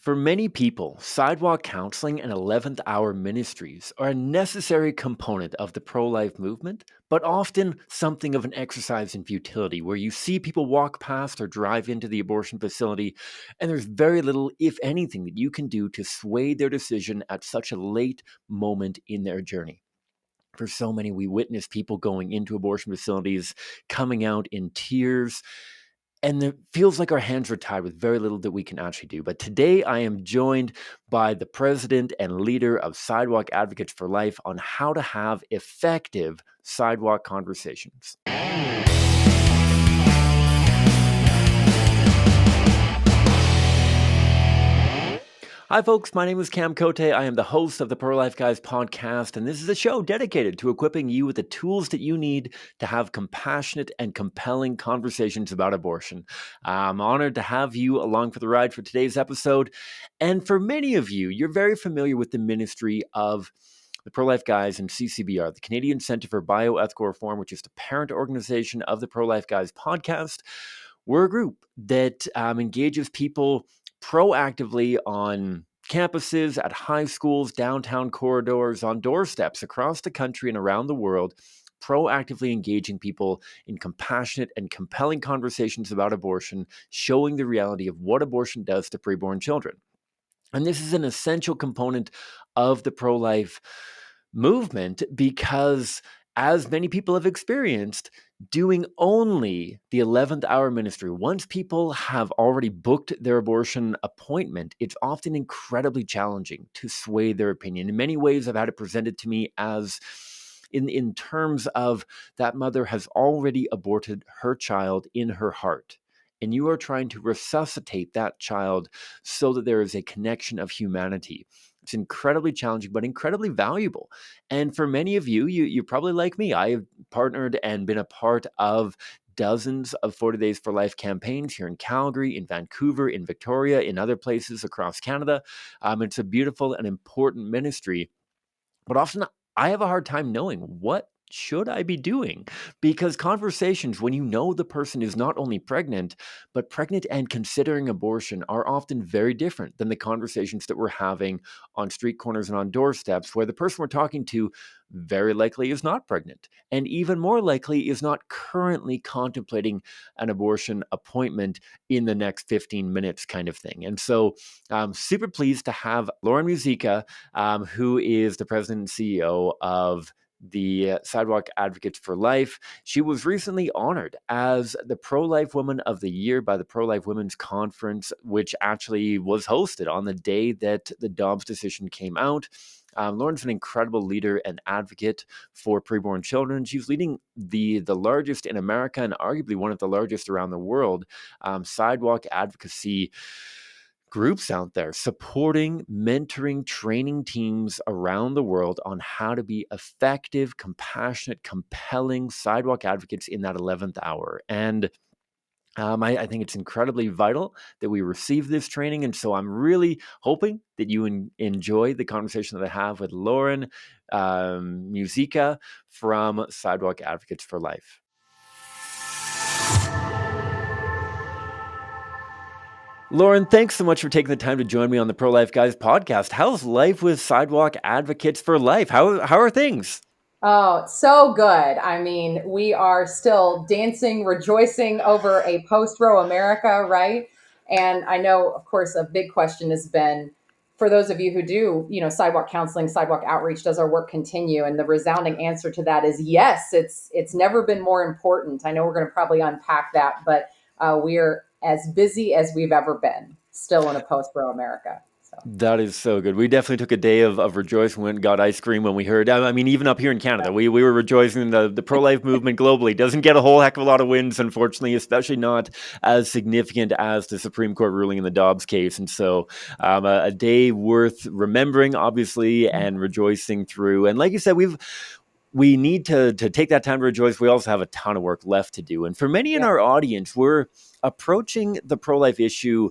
For many people, sidewalk counseling and 11th hour ministries are a necessary component of the pro life movement, but often something of an exercise in futility where you see people walk past or drive into the abortion facility, and there's very little, if anything, that you can do to sway their decision at such a late moment in their journey. For so many, we witness people going into abortion facilities, coming out in tears, and it feels like our hands are tied with very little that we can actually do. But today I am joined by the president and leader of Sidewalk Advocates for Life on how to have effective sidewalk conversations. Hi, folks. My name is Cam Côté. I am the host of the Pro-Life Guys podcast, and this is a show dedicated to equipping you with the tools that you need to have compassionate and compelling conversations about abortion. I'm honored to have you along for the ride for today's episode. And for many of you, you're very familiar with the ministry of the Pro-Life Guys and CCBR, the Canadian Centre for Bioethical Reform, which is the parent organization of the Pro-Life Guys podcast. We're a group that engages people proactively on campuses, at high schools, downtown corridors, on doorsteps across the country and around the world, proactively engaging people in compassionate and compelling conversations about abortion, showing the reality of what abortion does to preborn children. And this is an essential component of the pro-life movement because, as many people have experienced, doing only the 11th hour ministry, once people have already booked their abortion appointment, it's often incredibly challenging to sway their opinion. In many ways, I've had it presented to me as in terms of that mother has already aborted her child in her heart. And you are trying to resuscitate that child so that there is a connection of humanity. It's incredibly challenging, but incredibly valuable. And for many of you, you're probably like me. I have partnered and been a part of dozens of 40 Days for Life campaigns here in Calgary, in Vancouver, in Victoria, in other places across Canada. It's a beautiful and important ministry. But often I have a hard time knowing what should I be doing? Because conversations, when you know the person is not only pregnant, but pregnant and considering abortion, are often very different than the conversations that we're having on street corners and on doorsteps, where the person we're talking to very likely is not pregnant, and even more likely is not currently contemplating an abortion appointment in the next 15 minutes kind of thing. And so I'm super pleased to have Lauren Muzika, who is the president and CEO of the Sidewalk Advocates for Life. She was recently honored as the Pro-Life Woman of the Year by the Pro-Life Women's Conference, which actually was hosted on the day that the Dobbs decision came out. Lauren's an incredible leader and advocate for preborn children. She's leading the largest in America and arguably one of the largest around the world sidewalk advocacy groups out there supporting, mentoring, training teams around the world on how to be effective, compassionate, compelling sidewalk advocates in that 11th hour. And I think it's incredibly vital that we receive this training. And so I'm really hoping that you enjoy the conversation that I have with Lauren Muzika from Sidewalk Advocates for Life. Lauren, thanks so much for taking the time to join me on the Pro-Life Guys podcast. How's life with Sidewalk Advocates for Life? How are things? Oh, so good. I mean, we are still dancing, rejoicing over a post-Roe America, right? And I know, of course, a big question has been, for those of you who do, sidewalk counseling, sidewalk outreach, does our work continue? And the resounding answer to that is yes. It's never been more important. I know we're going to probably unpack that, but we're as busy as we've ever been, still in a post-Roe America. That is so good. We definitely took a day of rejoicing, went and got ice cream when we heard. I mean, even up here in Canada, we were rejoicing. The pro-life movement globally doesn't get a whole heck of a lot of wins, unfortunately, especially not as significant as the Supreme Court ruling in the Dobbs case. And so a day worth remembering, obviously, and rejoicing through. And like you said, we need to take that time to rejoice. We also have a ton of work left to do. And for many in our audience, we're approaching the pro-life issue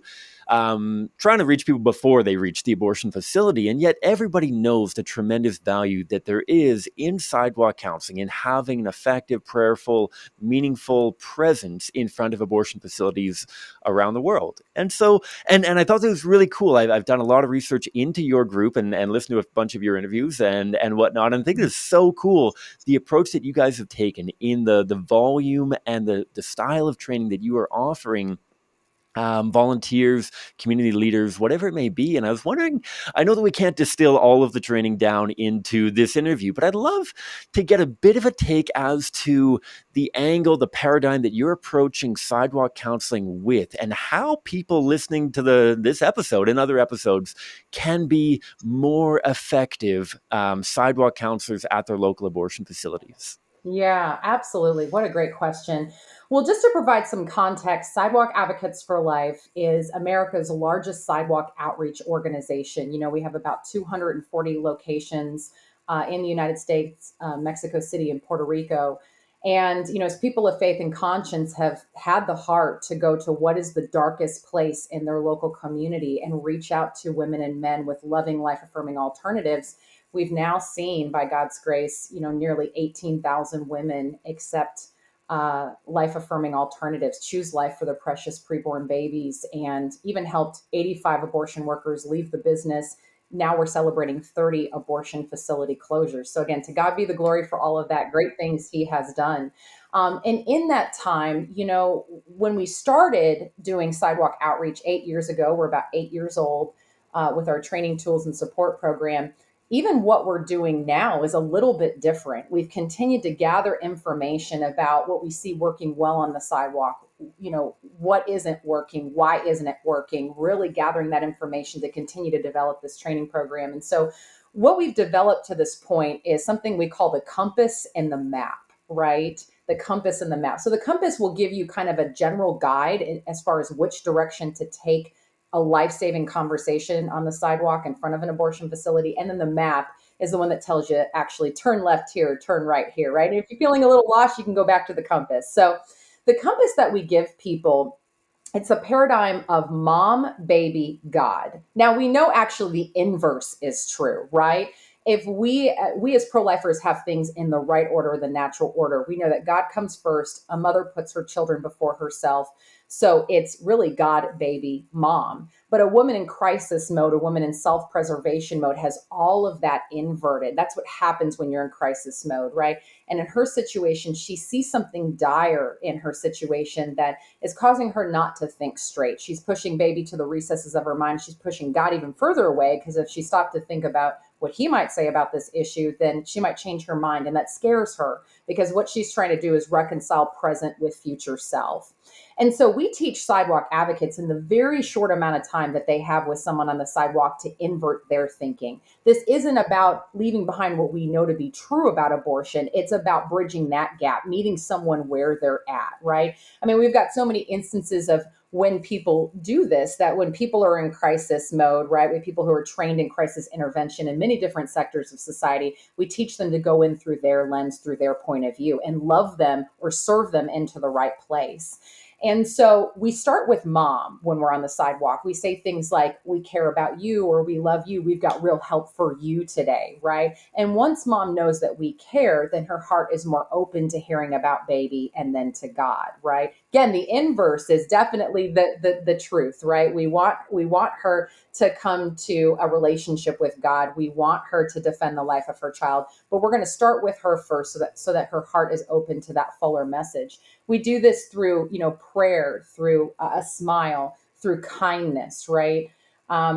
trying to reach people before they reach the abortion facility. And yet everybody knows the tremendous value that there is in sidewalk counseling and having an effective, prayerful, meaningful presence in front of abortion facilities around the world. And so, and I thought that was really cool. I've done a lot of research into your group and listened to a bunch of your interviews and whatnot. And I think it's so cool the approach that you guys have taken in the volume and the style of training that you are offering volunteers, community leaders, whatever it may be. And I was wondering, I know that we can't distill all of the training down into this interview, but I'd love to get a bit of a take as to the angle, the paradigm that you're approaching sidewalk counseling with, and how people listening to this episode and other episodes can be more effective sidewalk counselors at their local abortion facilities. Yeah, absolutely. What a great question. Well, just to provide some context, Sidewalk Advocates for Life is America's largest sidewalk outreach organization. We have about 240 locations in the United States, Mexico City, and Puerto Rico. And, as people of faith and conscience have had the heart to go to what is the darkest place in their local community and reach out to women and men with loving, life affirming alternatives, we've now seen, by God's grace, nearly 18,000 women accept life affirming alternatives, choose life for their precious preborn babies, and even helped 85 abortion workers leave the business. Now we're celebrating 30 abortion facility closures. So, again, to God be the glory for all of that great things He has done. And in that time, when we started doing sidewalk outreach 8 years ago, we're about 8 years old with our training tools and support program. Even what we're doing now is a little bit different. We've continued to gather information about what we see working well on the sidewalk, what isn't working, why isn't it working, really gathering that information to continue to develop this training program. And so what we've developed to this point is something we call the compass and the map, right? The compass and the map. So the compass will give you kind of a general guide as far as which direction to take a life-saving conversation on the sidewalk in front of an abortion facility. And then the map is the one that tells you actually turn left here, turn right here, right? And if you're feeling a little lost, you can go back to the compass. So the compass that we give people, it's a paradigm of mom, baby, God. Now we know actually the inverse is true, right? If we as pro-lifers have things in the right order, the natural order, we know that God comes first. A mother puts her children before herself. So it's really God, baby, mom. But a woman in crisis mode, a woman in self-preservation mode has all of that inverted. That's what happens when you're in crisis mode, right? And in her situation, she sees something dire in her situation that is causing her not to think straight. She's pushing baby to the recesses of her mind. She's pushing God even further away, because if she stopped to think about what He might say about this issue, then she might change her mind. And that scares her, because what she's trying to do is reconcile present with future self. And so we teach sidewalk advocates in the very short amount of time that they have with someone on the sidewalk to invert their thinking. This isn't about leaving behind what we know to be true about abortion. It's about bridging that gap, meeting someone where they're at, right? I mean, we've got so many instances of when people do this, that when people are in crisis mode, right, with people who are trained in crisis intervention in many different sectors of society, we teach them to go in through their lens, through their point of view, and love them or serve them into the right place. And so we start with mom when we're on the sidewalk. We say things like, we care about you, or we love you. We've got real help for you today, right? And once mom knows that we care, then her heart is more open to hearing about baby and then to God, right? Again, the inverse is definitely the truth, right? We want her to come to a relationship with God. We want her to defend the life of her child, but we're going to start with her first so that her heart is open to that fuller message. We do this through, prayer, through a smile, through kindness, right?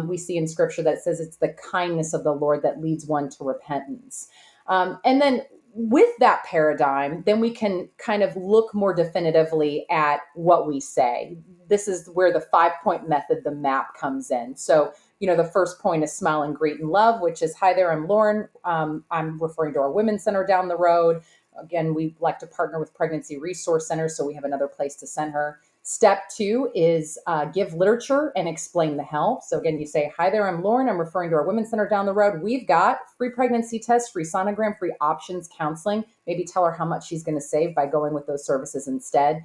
We see in scripture that says it's the kindness of the Lord that leads one to repentance. And then with that paradigm, then we can kind of look more definitively at what we say. This is where the 5-point method, the map, comes in. So, the first point is smile and greet and love, which is, hi there, I'm Lauren. I'm referring to our women's center down the road. Again, we like to partner with pregnancy resource centers, so we have another place to send her. Step 2 is give literature and explain the help. So again, you say, hi there, I'm Lauren. I'm referring to our women's center down the road. We've got free pregnancy tests, free sonogram, free options counseling. Maybe tell her how much she's going to save by going with those services instead.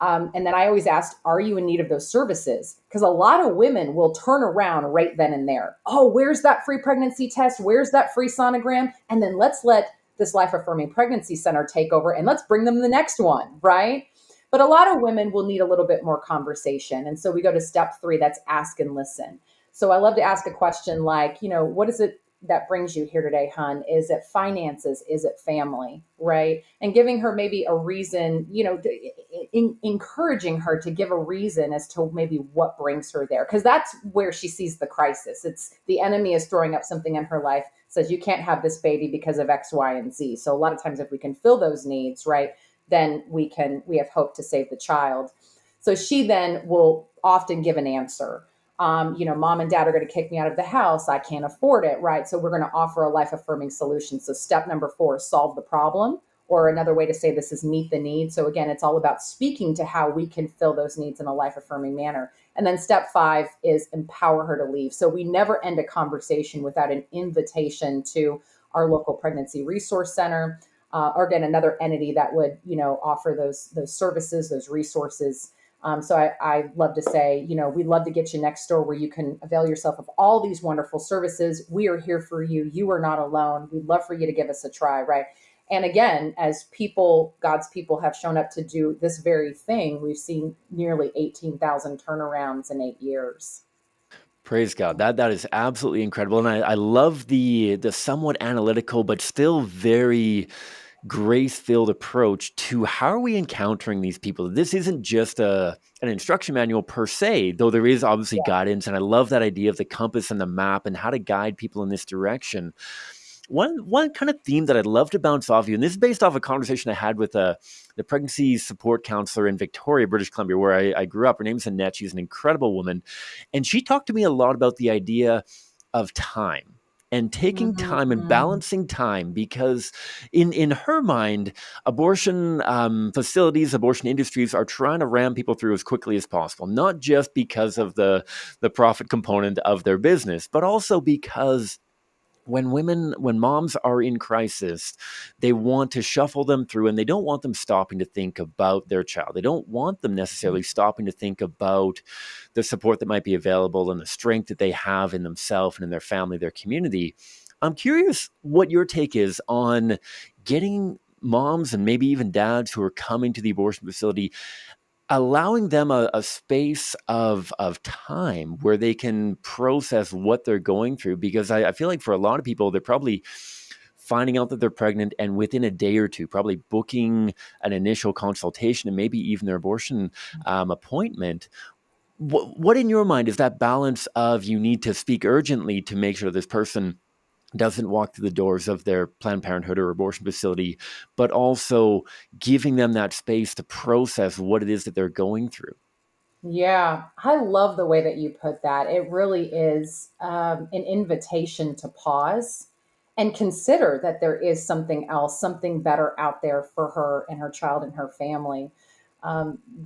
And then I always asked, are you in need of those services? Because a lot of women will turn around right then and there. Oh, where's that free pregnancy test? Where's that free sonogram? And then let's let this life affirming pregnancy center take over and let's bring them the next one, right? But a lot of women will need a little bit more conversation. And so we go to step 3, that's ask and listen. So I love to ask a question like, what is it that brings you here today, hun? Is it finances? Is it family? Right? And giving her maybe a reason, encouraging her to give a reason as to maybe what brings her there. Because that's where she sees the crisis. It's the enemy is throwing up something in her life, says you can't have this baby because of X, Y, and Z. So a lot of times if we can fill those needs, right, then we have hope to save the child. So she then will often give an answer. Mom and dad are going to kick me out of the house. I can't afford it, right? So we're going to offer a life affirming solution. So step number 4 is solve the problem, or another way to say this is meet the need. So again, it's all about speaking to how we can fill those needs in a life affirming manner. And then step 5 is empower her to leave. So we never end a conversation without an invitation to our local pregnancy resource center, or again, another entity that would, offer those services, those resources. So I love to say, we'd love to get you next door where you can avail yourself of all these wonderful services. We are here for you. You are not alone. We'd love for you to give us a try, right? And again, as people, God's people have shown up to do this very thing, we've seen nearly 18,000 turnarounds in 8 years. Praise God. That is absolutely incredible. And I love the somewhat analytical, but still very grace-filled approach to how are we encountering these people. This isn't just an instruction manual per se, though there is obviously guidance. And I love that idea of the compass and the map and how to guide people in this direction. One kind of theme that I'd love to bounce off you, and this is based off a conversation I had with the pregnancy support counselor in Victoria, British Columbia, where I grew up. Her name's Annette. She's an incredible woman. And she talked to me a lot about the idea of time and taking time and Mm-hmm. balancing time, because in her mind, abortion facilities, abortion industries are trying to ram people through as quickly as possible, not just because of the profit component of their business, but also because when moms are in crisis, they want to shuffle them through and they don't want them stopping to think about their child. They don't want them necessarily stopping to think about the support that might be available and the strength that they have in themselves and in their family, their community. I'm curious what your take is on getting moms and maybe even dads who are coming to the abortion facility, allowing them a space of time where they can process what they're going through. Because I feel like for a lot of people, they're probably finding out that they're pregnant and within a day or two, probably booking an initial consultation and maybe even their abortion appointment. What in your mind is that balance of you need to speak urgently to make sure this person doesn't walk through the doors of their Planned Parenthood or abortion facility, but also giving them that space to process what it is that they're going through? Yeah, I love the way that you put that. It really is an invitation to pause and consider that there is something else, something better out there for her and her child and her family.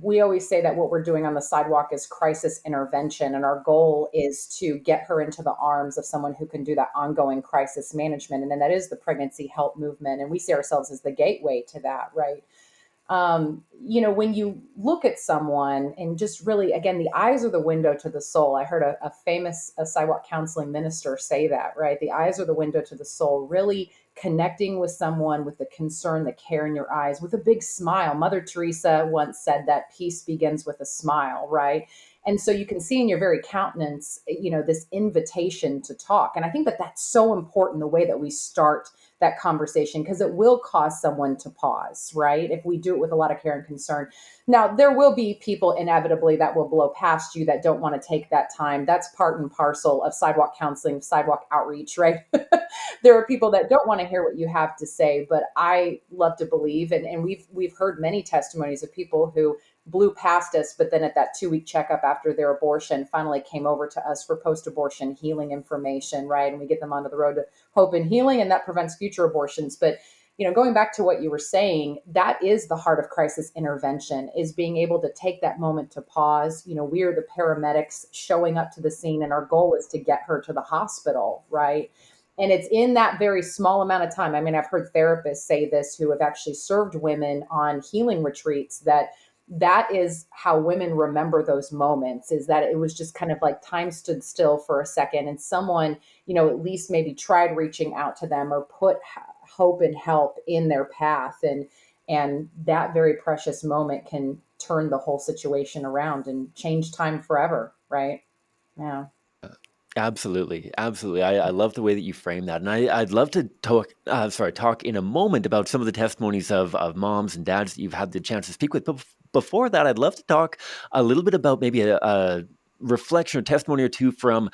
We always say that what we're doing on the sidewalk is crisis intervention, and our goal is to get her into the arms of someone who can do that ongoing crisis management. And then that is the pregnancy help movement. And we see ourselves as the gateway to that, right? When you look at someone and just really, again, the eyes are the window to the soul. I heard a famous sidewalk counseling minister say that, right? The eyes are the window to the soul, really connecting with someone with the concern, the care in your eyes, with a big smile. Mother Teresa once said that peace begins with a smile, right? And so you can see in your very countenance, this invitation to talk. And I think that that's so important, the way that we start that conversation, because it will cause someone to pause, right? If we do it with a lot of care and concern. Now, there will be people inevitably that will blow past you that don't want to take that time. That's part and parcel of sidewalk counseling, sidewalk outreach, right? There are people that don't want to hear what you have to say, but I love to believe, and we've heard many testimonies of people who blew past us, but then at that 2-week checkup after their abortion finally came over to us for post-abortion healing information, right? And we get them onto the road to hope and healing, and that prevents future abortions. But going back to what you were saying, that is the heart of crisis intervention, is being able to take that moment to pause. We are the paramedics showing up to the scene, and our goal is to get her to the hospital, right? And it's in that very small amount of time. I mean, I've heard therapists say this who have actually served women on healing retreats, that that is how women remember those moments, is that it was just kind of like time stood still for a second, and someone, at least maybe tried reaching out to them or put hope and help in their path. And that very precious moment can turn the whole situation around and change time forever, right? Yeah. Absolutely, absolutely. I love the way that you frame that, and I'd love to talk in a moment about some of the testimonies of moms and dads that you've had the chance to speak with. But before that, I'd love to talk a little bit about maybe a reflection or testimony or two from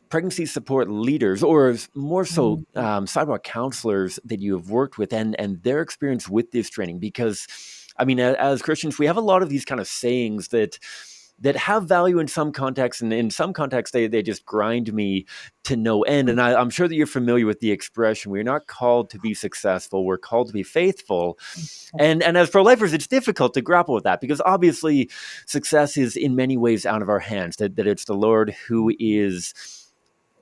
pregnancy support leaders, or more so, Mhm. sidewalk counselors that you have worked with, and their experience with this training. Because, I mean, as Christians, we have a lot of these kind of sayings that have value in some contexts, and in some contexts, they just grind me to no end. And I'm sure that you're familiar with the expression: "We're not called to be successful; we're called to be faithful." And as pro-lifers, it's difficult to grapple with that, because obviously success is in many ways out of our hands. That it's the Lord who is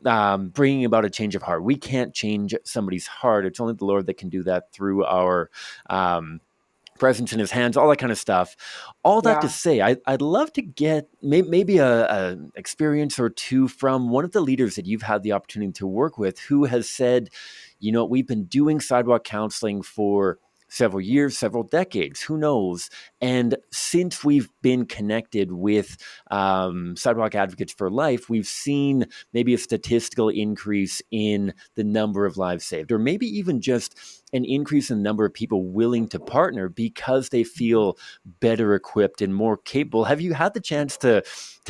bringing about a change of heart. We can't change somebody's heart. It's only the Lord that can do that through our um, presence in his hands, all that kind of stuff. All that to Yeah. say, I'd love to get maybe a experience or two from one of the leaders that you've had the opportunity to work with, who has said, we've been doing sidewalk counseling for several years, several decades, who knows? And since we've been connected with Sidewalk Advocates for Life, we've seen maybe a statistical increase in the number of lives saved, or maybe even just an increase in the number of people willing to partner because they feel better equipped and more capable. Have you had the chance to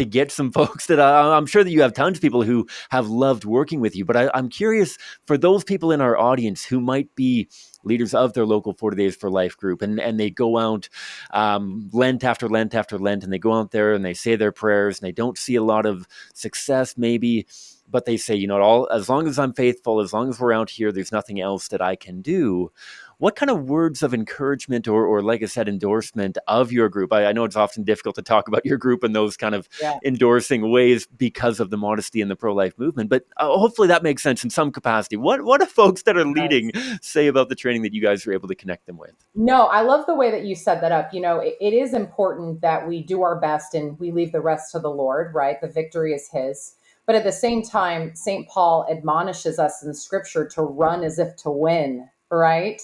get some folks that I'm sure that you have tons of people who have loved working with you, but I'm curious, for those people in our audience who might be leaders of their local 40 Days for Life group, and they go out Lent after Lent after Lent, and they go out there and they say their prayers, and they don't see a lot of success maybe, but they say, all, as long as I'm faithful, as long as we're out here, there's nothing else that I can do. What kind of words of encouragement, or like I said, endorsement of your group? I know it's often difficult to talk about your group in those kind of Yeah. endorsing ways because of the modesty in the pro-life movement, but hopefully that makes sense in some capacity. What do folks that are leading Yes. say about the training that you guys are able to connect them with? No, I love the way that you set that up. It is important that we do our best and we leave the rest to the Lord, right? The victory is His. But at the same time, St. Paul admonishes us in scripture to run as if to win, right?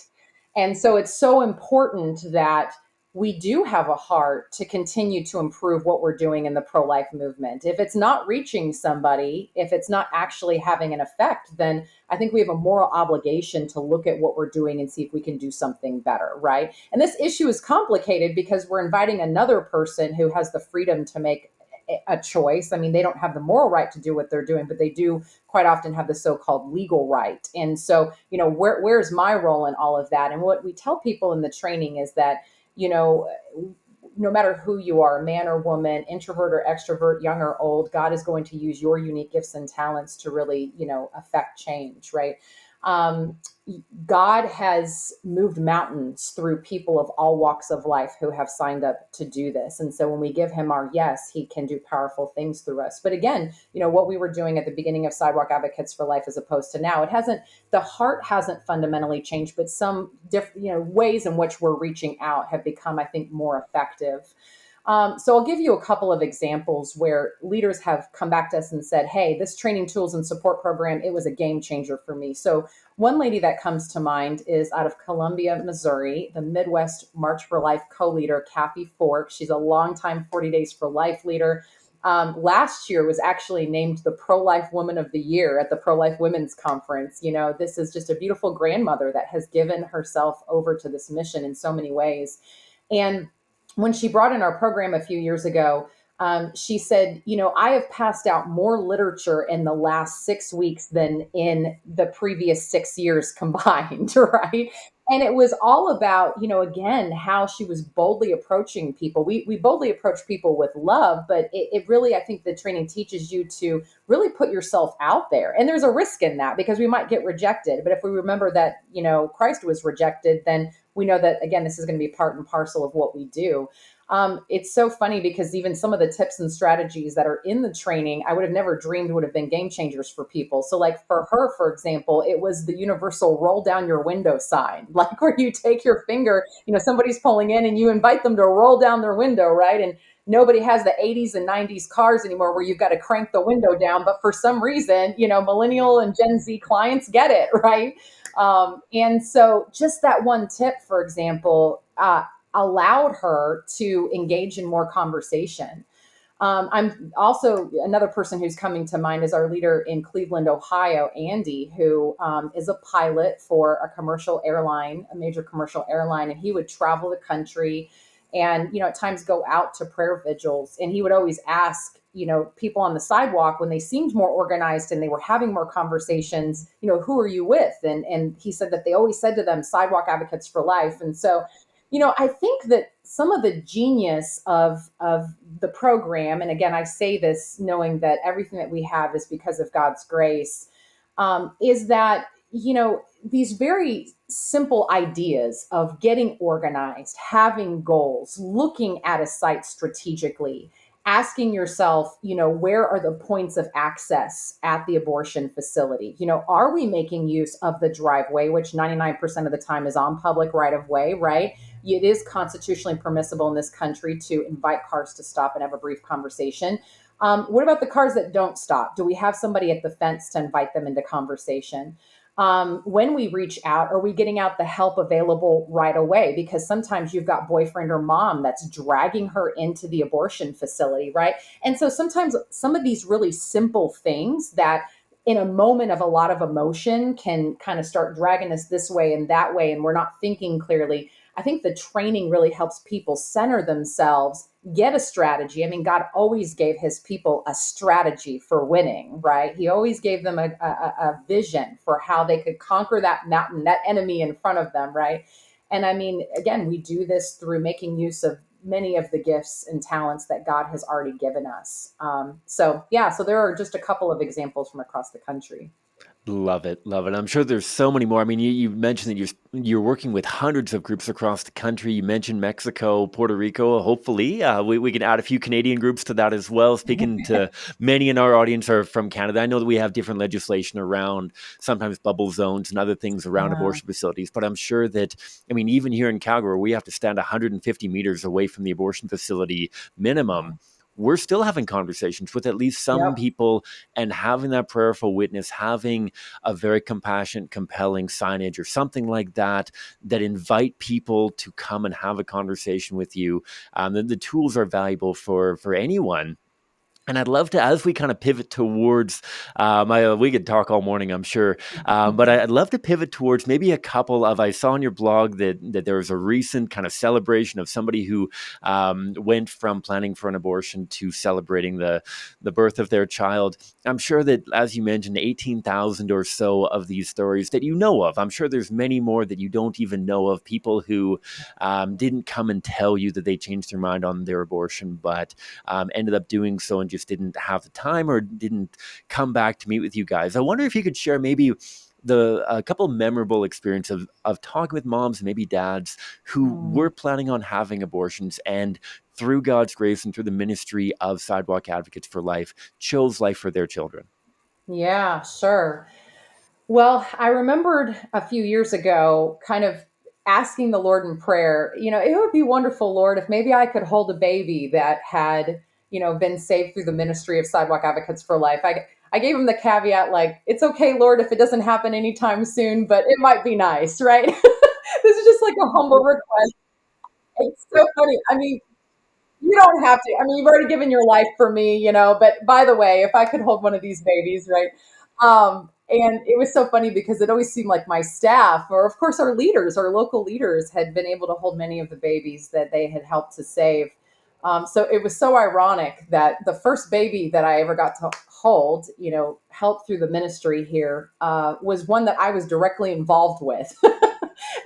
And so it's so important that we do have a heart to continue to improve what we're doing in the pro life movement. If it's not reaching somebody, if it's not actually having an effect, then I think we have a moral obligation to look at what we're doing and see if we can do something better, right? And this issue is complicated because we're inviting another person who has the freedom to make a choice. I mean, they don't have the moral right to do what they're doing, but they do quite often have the so-called legal right. And so, where's my role in all of that? And what we tell people in the training is that, you know, no matter who you are, man or woman, introvert or extrovert, young or old, God is going to use your unique gifts and talents to really, affect change, right? Um, God has moved mountains through people of all walks of life who have signed up to do this. And so when we give him our yes, he can do powerful things through us. But again, what we were doing at the beginning of Sidewalk Advocates for Life as opposed to now, the heart hasn't fundamentally changed, but some different, ways in which we're reaching out have become, I think, more effective. So I'll give you a couple of examples where leaders have come back to us and said, hey, this training tools and support program, it was a game changer for me. So one lady that comes to mind is out of Columbia, Missouri, the Midwest March for Life co-leader, Kathy Fork. She's a longtime 40 Days for Life leader. Last year was actually named the Pro-Life Woman of the Year at the Pro-Life Women's Conference. This is just a beautiful grandmother that has given herself over to this mission in so many ways. And when she brought in our program a few years ago, she said, I have passed out more literature in the last 6 weeks than in the previous 6 years combined, right? And it was all about, again, how she was boldly approaching people. We boldly approach people with love, but it really, I think the training teaches you to really put yourself out there. And there's a risk in that because we might get rejected. But if we remember that, Christ was rejected, then we know that, again, this is going to be part and parcel of what we do. It's so funny because even some of the tips and strategies that are in the training, I would have never dreamed would have been game changers for people. So, like for her, for example, it was the universal roll down your window sign, like where you take your finger, somebody's pulling in and you invite them to roll down their window, right? And nobody has the 80s and 90s cars anymore where you've got to crank the window down. But for some reason, millennial and Gen Z clients get it, right? And so, just that one tip, for example, allowed her to engage in more conversation. I'm also another person who's coming to mind is our leader in Cleveland, Ohio, Andy, who is a pilot for a commercial airline, a major commercial airline, and he would travel the country and at times go out to prayer vigils, and he would always ask people on the sidewalk when they seemed more organized and they were having more conversations, who are you with? And he said that they always said to them, Sidewalk Advocates for Life. And so I think that some of the genius of the program, and again, I say this knowing that everything that we have is because of God's grace, is that these very simple ideas of getting organized, having goals, looking at a site strategically, asking yourself, where are the points of access at the abortion facility? Are we making use of the driveway, which 99% of the time is on public right of way, right? It is constitutionally permissible in this country to invite cars to stop and have a brief conversation. What about the cars that don't stop? Do we have somebody at the fence to invite them into conversation? When we reach out, are we getting out the help available right away? Because sometimes you've got boyfriend or mom that's dragging her into the abortion facility, right? And so sometimes some of these really simple things that in a moment of a lot of emotion can kind of start dragging us this way and that way, and we're not thinking clearly. I think the training really helps people center themselves, get a strategy. I mean, God always gave his people a strategy for winning, right? He always gave them a vision for how they could conquer that mountain, that enemy in front of them, right? And I mean, again, we do this through making use of many of the gifts and talents that God has already given us. So there are just a couple of examples from across the country. Love it, love it. I'm sure there's so many more. I mean, you mentioned that you're working with hundreds of groups across the country. You mentioned Mexico, Puerto Rico. Hopefully, we can add a few Canadian groups to that as well. Speaking to many in our audience are from Canada. I know that we have different legislation around sometimes bubble zones and other things around Yeah. abortion facilities. But I'm sure that, I mean, even here in Calgary, we have to stand 150 meters away from the abortion facility minimum. We're still having conversations with at least some Yep. people, and having that prayerful witness, having a very compassionate, compelling signage or something like that, that invite people to come and have a conversation with you. The tools are valuable for anyone. And I'd love to, as we kind of pivot towards, we could talk all morning, I'm sure, but I'd love to pivot towards maybe a couple of, I saw on your blog that there was a recent kind of celebration of somebody who went from planning for an abortion to celebrating the birth of their child. I'm sure that, as you mentioned, 18,000 or so of these stories that you know of. I'm sure there's many more that you don't even know of, people who didn't come and tell you that they changed their mind on their abortion, but ended up doing so and just didn't have the time or didn't come back to meet with you guys. I wonder if you could share maybe a couple memorable experiences of talking with moms and maybe dads who were Mm. planning on having abortions, and through God's grace and through the ministry of Sidewalk Advocates for Life, chose life for their children. Yeah, sure. Well, I remembered a few years ago kind of asking the Lord in prayer, it would be wonderful, Lord, if maybe I could hold a baby that had, been saved through the ministry of Sidewalk Advocates for Life. I gave him the caveat, like, it's okay, Lord, if it doesn't happen anytime soon, but it might be nice, right? This is just like a humble request. It's so funny. I mean, you don't have to. I mean, you've already given your life for me, but by the way, if I could hold one of these babies, right? And it was so funny because it always seemed like my staff, or of course our leaders, our local leaders, had been able to hold many of the babies that they had helped to save. So it was so ironic that the first baby that I ever got to hold, helped through the ministry here, was one that I was directly involved with.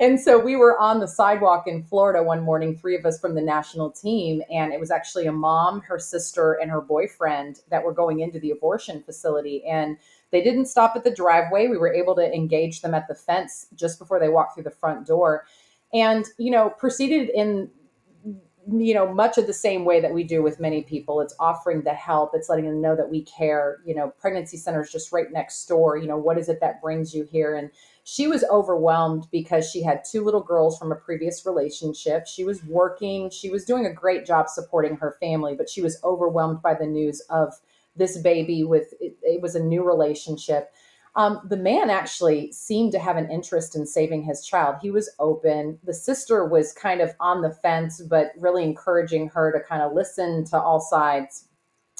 And so we were on the sidewalk in Florida one morning, three of us from the national team, and it was actually a mom, her sister, and her boyfriend that were going into the abortion facility. And they didn't stop at the driveway. We were able to engage them at the fence just before they walked through the front door, and proceeded in much of the same way that we do with many people. It's offering the help. It's letting them know that we care. Pregnancy center is just right next door. What is it that brings you here? And she was overwhelmed because she had two little girls from a previous relationship. She was working. She was doing a great job supporting her family, but she was overwhelmed by the news of this baby with it was a new relationship. The man actually seemed to have an interest in saving his child. He was open. The sister was kind of on the fence, but really encouraging her to kind of listen to all sides.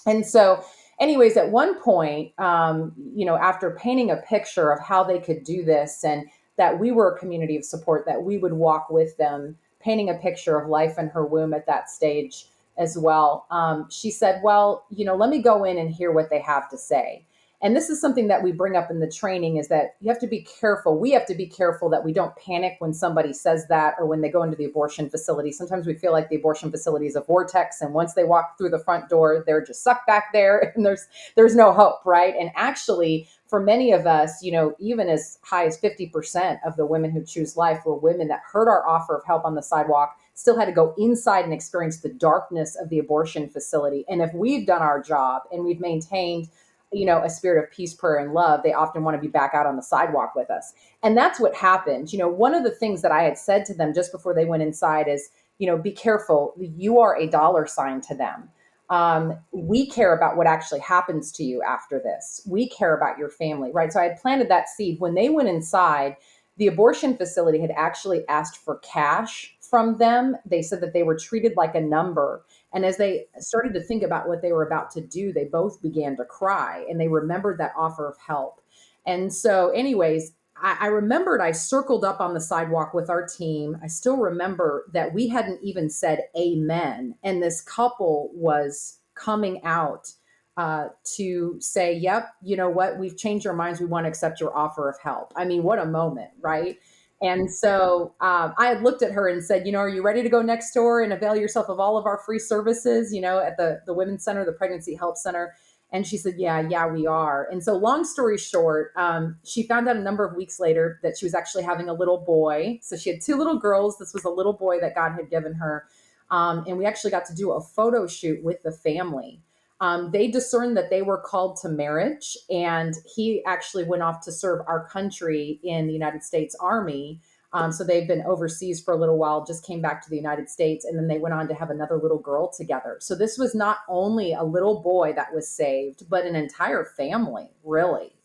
And so, anyways, at one point, after painting a picture of how they could do this and that we were a community of support, that we would walk with them, painting a picture of life in her womb at that stage as well, she said, well, let me go in and hear what they have to say. And this is something that we bring up in the training, is that you have to be careful. We have to be careful that we don't panic when somebody says that, or when they go into the abortion facility. Sometimes we feel like the abortion facility is a vortex, and once they walk through the front door, they're just sucked back there and there's no hope, right? And actually, for many of us, even as high as 50% of the women who choose life were women that heard our offer of help on the sidewalk, still had to go inside and experience the darkness of the abortion facility. And if we've done our job and we've maintained a spirit of peace, prayer, and love, they often want to be back out on the sidewalk with us. And that's what happened. One of the things that I had said to them just before they went inside is, be careful. You are a dollar sign to them. We care about what actually happens to you after this. We care about your family, right? So I had planted that seed. When they went inside, the abortion facility had actually asked for cash from them. They said that they were treated like a number. And as they started to think about what they were about to do, they both began to cry, and they remembered that offer of help. And so, anyways, I remembered I circled up on the sidewalk with our team. I still remember that we hadn't even said amen. And this couple was coming out to say, yep, you know what? We've changed our minds. We want to accept your offer of help. I mean, what a moment, right? And so I had looked at her and said, are you ready to go next door and avail yourself of all of our free services, at the Women's Center, the Pregnancy Help Center? And she said, yeah, we are. And so long story short, she found out a number of weeks later that she was actually having a little boy. So she had two little girls. This was a little boy that God had given her. And we actually got to do a photo shoot with the family. They discerned that they were called to marriage, and he actually went off to serve our country in the United States Army. So they've been overseas for a little while, just came back to the United States, and then they went on to have another little girl together. So this was not only a little boy that was saved, but an entire family, really.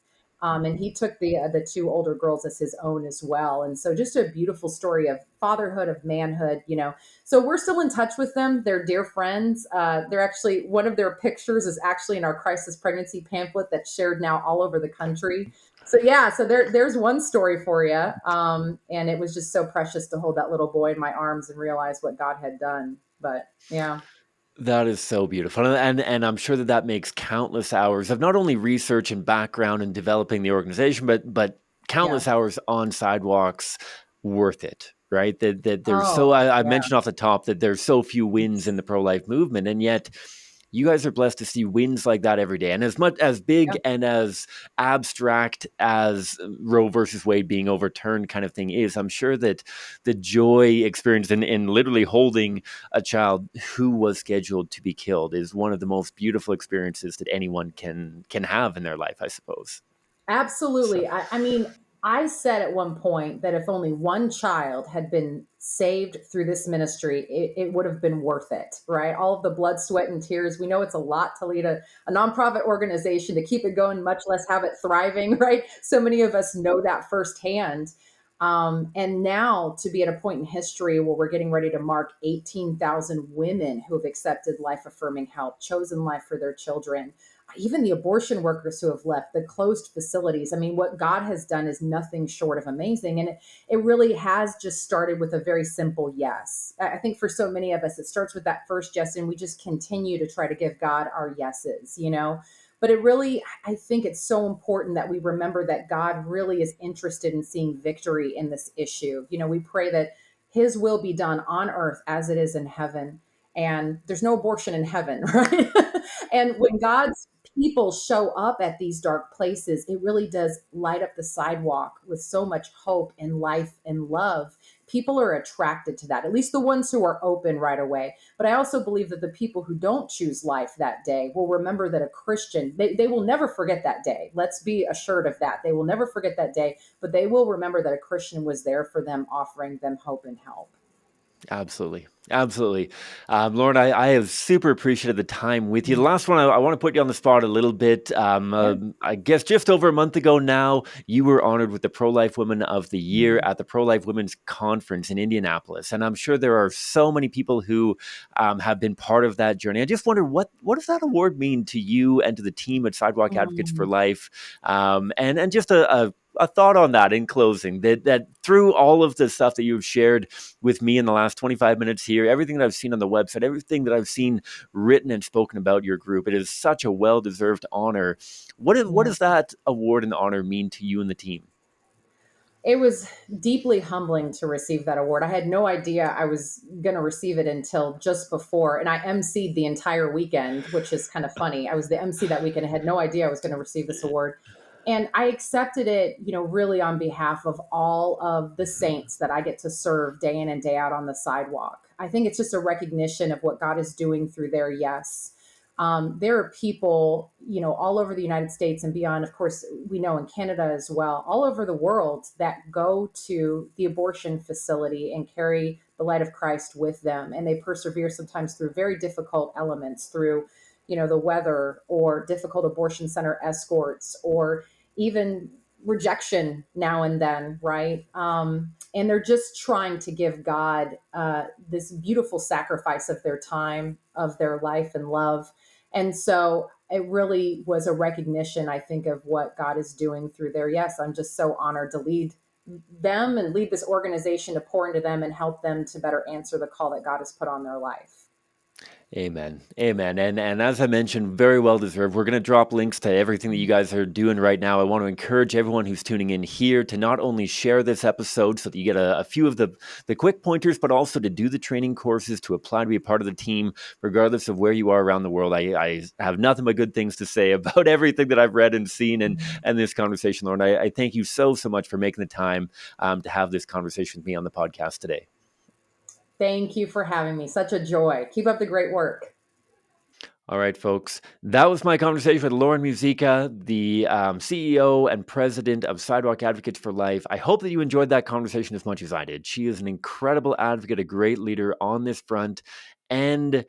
And he took the two older girls as his own as well. And so just a beautiful story of fatherhood, of manhood. So we're still in touch with them. They're dear friends. They're actually, one of their pictures is actually in our crisis pregnancy pamphlet that's shared now all over the country. So yeah, so there's one story for you. And it was just so precious to hold that little boy in my arms and realize what God had done. But yeah. That is so beautiful, and I'm sure that makes countless hours of not only research and background and developing the organization, but Yeah. countless hours on sidewalks worth it, right? That there's so Oh, I yeah. mentioned off the top that there's so few wins in the pro-life movement, and yet you guys are blessed to see wins like that every day. And as much as big Yep. and as abstract as Roe versus Wade being overturned kind of thing is, I'm sure that the joy experienced in literally holding a child who was scheduled to be killed is one of the most beautiful experiences that anyone can have in their life, I suppose. So Absolutely. I mean, I said at one point that if only one child had been saved through this ministry, it would have been worth it, right? All of the blood, sweat, and tears. We know it's a lot to lead a nonprofit organization, to keep it going, much less have it thriving, right? So many of us know that firsthand. And now to be at a point in history where we're getting ready to mark 18,000 women who have accepted life affirming help, chosen life for their children, even the abortion workers who have left, the closed facilities. I mean, what God has done is nothing short of amazing. And it really has just started with a very simple yes. I think for so many of us, it starts with that first yes, and we just continue to try to give God our yeses. But it really, I think it's so important that we remember that God really is interested in seeing victory in this issue. We pray that his will be done on earth as it is in heaven. And there's no abortion in heaven, right? And when God's people show up at these dark places, it really does light up the sidewalk with so much hope and life and love. people are attracted to that, at least the ones who are open right away. But I also believe that the people who don't choose life that day will remember that a Christian, they will never forget that day. Let's be assured of that. They will never forget that day, but they will remember that a Christian was there for them, offering them hope and help. Absolutely. Absolutely. Lauren, I have super appreciated the time with you. The last one, I want to put you on the spot a little bit. Yeah. I guess just over a month ago now, you were honored with the Pro-Life Women of the Year Mhm. at the Pro-Life Women's Conference in Indianapolis. And I'm sure there are so many people who have been part of that journey. I just wonder, what does that award mean to you and to the team at Sidewalk Advocates for Mm. Life? And just a thought on that in closing, that through all of the stuff that you've shared with me in the last 25 minutes here, everything that I've seen on the website, everything that I've seen written and spoken about your group, it is such a well-deserved honor. What Yeah. does that award and honor mean to you and the team? It was deeply humbling to receive that award. I had no idea I was going to receive it until just before. And I emceed the entire weekend, which is kind of funny. I was the MC that weekend. I had no idea I was going to receive this award. And I accepted it, really on behalf of all of the saints that I get to serve day in and day out on the sidewalk. I think it's just a recognition of what God is doing through their yes. There are people, all over the United States and beyond. Of course, we know in Canada as well, all over the world that go to the abortion facility and carry the light of Christ with them. And they persevere sometimes through very difficult elements, through, the weather, or difficult abortion center escorts, or even rejection now and then, right? And they're just trying to give God this beautiful sacrifice of their time, of their life and love. And so it really was a recognition, I think, of what God is doing through there. Yes, I'm just so honored to lead them and lead this organization, to pour into them and help them to better answer the call that God has put on their life. Amen. Amen. And as I mentioned, very well deserved. We're going to drop links to everything that you guys are doing right now. I want to encourage everyone who's tuning in here to not only share this episode so that you get a few of the quick pointers, but also to do the training courses, to apply to be a part of the team, regardless of where you are around the world. I have nothing but good things to say about everything that I've read and seen and this conversation, Lauren. I thank you so much for making the time to have this conversation with me on the podcast today. Thank you for having me. Such a joy. Keep up the great work. All right, folks. That was my conversation with Lauren Muzika, the CEO and president of Sidewalk Advocates for Life. I hope that you enjoyed that conversation as much as I did. She is an incredible advocate, a great leader on this front, and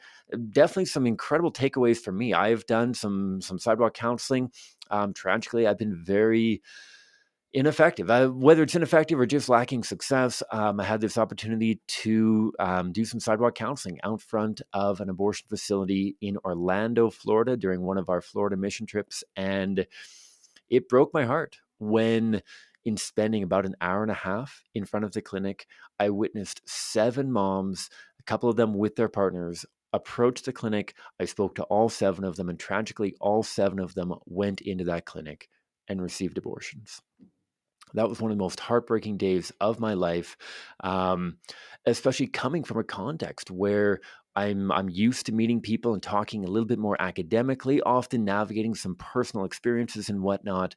definitely some incredible takeaways for me. I've done some sidewalk counseling. Tragically, I've been very ineffective. Whether it's ineffective or just lacking success, I had this opportunity to do some sidewalk counseling out front of an abortion facility in Orlando, Florida, during one of our Florida mission trips. And it broke my heart when, in spending about an hour and a half in front of the clinic, I witnessed 7 moms, a couple of them with their partners, approach the clinic. I spoke to all 7 of them, and tragically, all 7 of them went into that clinic and received abortions. That was one of the most heartbreaking days of my life, um, especially coming from a context where I'm used to meeting people and talking a little bit more academically, often navigating some personal experiences and whatnot.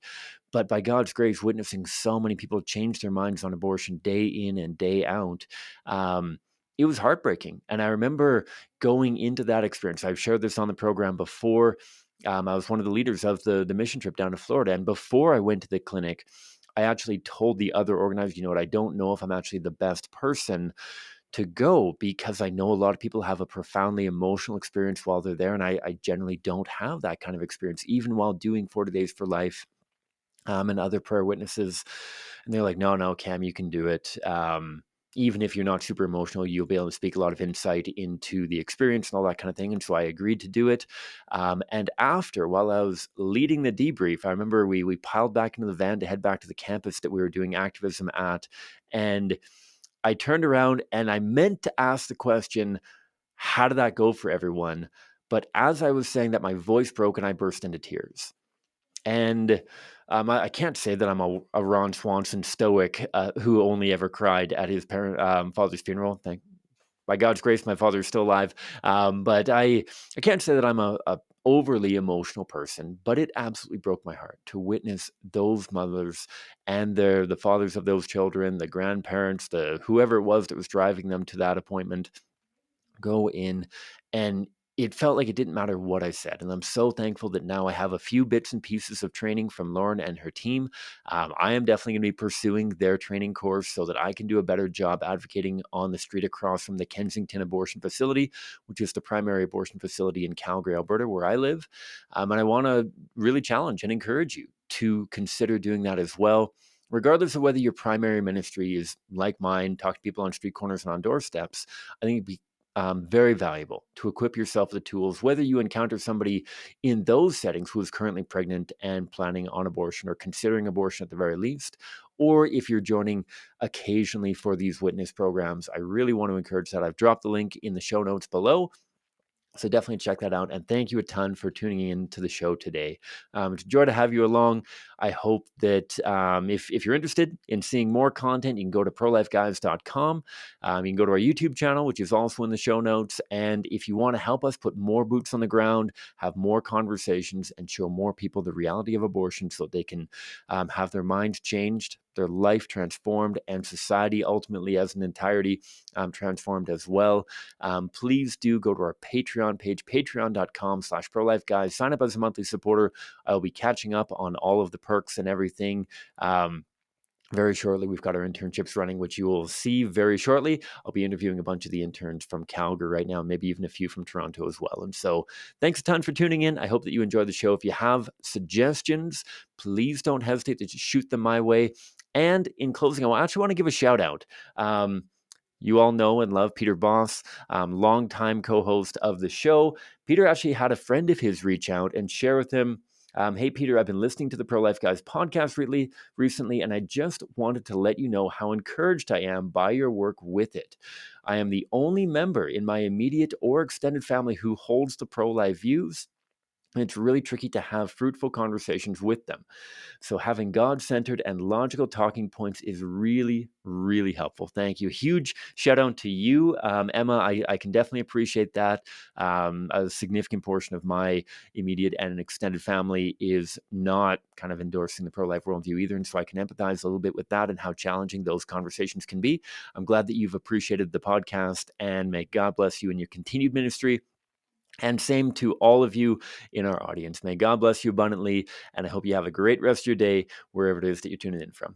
But by God's grace, witnessing so many people change their minds on abortion day in and day out, um, it was heartbreaking. And I remember going into that experience. I've shared this on the program before. I was one of the leaders of the mission trip down to Florida, and before I went to the clinic, I actually told the other organizers, you know what, I don't know if I'm actually the best person to go, because I know a lot of people have a profoundly emotional experience while they're there. And I generally don't have that kind of experience, even while doing 40 Days for Life and other prayer witnesses. And they're like, no, Cam, you can do it. Even if you're not super emotional, you'll be able to speak a lot of insight into the experience and all that kind of thing. And so I agreed to do it. And after, while I was leading the debrief, I remember we piled back into the van to head back to the campus that we were doing activism at. And I turned around and I meant to ask the question, how did that go for everyone? But as I was saying that, my voice broke and I burst into tears. And I can't say that I'm a Ron Swanson stoic who only ever cried at his father's funeral. By God's grace, my father is still alive. But I can't say that I'm a overly emotional person, but it absolutely broke my heart to witness those mothers and the fathers of those children, the grandparents, the whoever it was that was driving them to that appointment, go in, and it felt like it didn't matter what I said. And I'm so thankful that now I have a few bits and pieces of training from Lauren and her team. I am definitely going to be pursuing their training course so that I can do a better job advocating on the street across from the Kensington Abortion Facility, which is the primary abortion facility in Calgary, Alberta, where I live. And I want to really challenge and encourage you to consider doing that as well. Regardless of whether your primary ministry is like mine, talk to people on street corners and on doorsteps, I think it'd be very valuable to equip yourself with the tools, whether you encounter somebody in those settings who is currently pregnant and planning on abortion or considering abortion at the very least, or if you're joining occasionally for these witness programs. I really want to encourage that. I've dropped the link in the show notes below. So definitely check that out. And thank you a ton for tuning in to the show today. It's a joy to have you along. I hope that if you're interested in seeing more content, you can go to prolifeguys.com. You can go to our YouTube channel, which is also in the show notes. And if you want to help us put more boots on the ground, have more conversations, and show more people the reality of abortion so they can have their minds changed, their life transformed, and society ultimately as an entirety transformed as well, please do go to our Patreon page, patreon.com/prolifeguys. Sign up as a monthly supporter. I'll be catching up on all of the perks and everything. Very shortly, we've got our internships running, which you will see very shortly. I'll be interviewing a bunch of the interns from Calgary right now, maybe even a few from Toronto as well. And so thanks a ton for tuning in. I hope that you enjoyed the show. If you have suggestions, please don't hesitate to just shoot them my way. And in closing, I actually want to give a shout out. You all know and love Peter Boss, longtime co-host of the show. Peter actually had a friend of his reach out and share with him, hey, Peter, I've been listening to the Pro-Life Guys podcast recently, and I just wanted to let you know how encouraged I am by your work with it. I am the only member in my immediate or extended family who holds the pro-life views, and it's really tricky to have fruitful conversations with them. So having God-centered and logical talking points is really, really helpful. Thank you. Huge shout out to you, Emma. I can definitely appreciate that. A significant portion of my immediate and extended family is not kind of endorsing the pro-life worldview either. And so I can empathize a little bit with that and how challenging those conversations can be. I'm glad that you've appreciated the podcast, and may God bless you in your continued ministry. And same to all of you in our audience. May God bless you abundantly, and I hope you have a great rest of your day, wherever it is that you're tuning in from.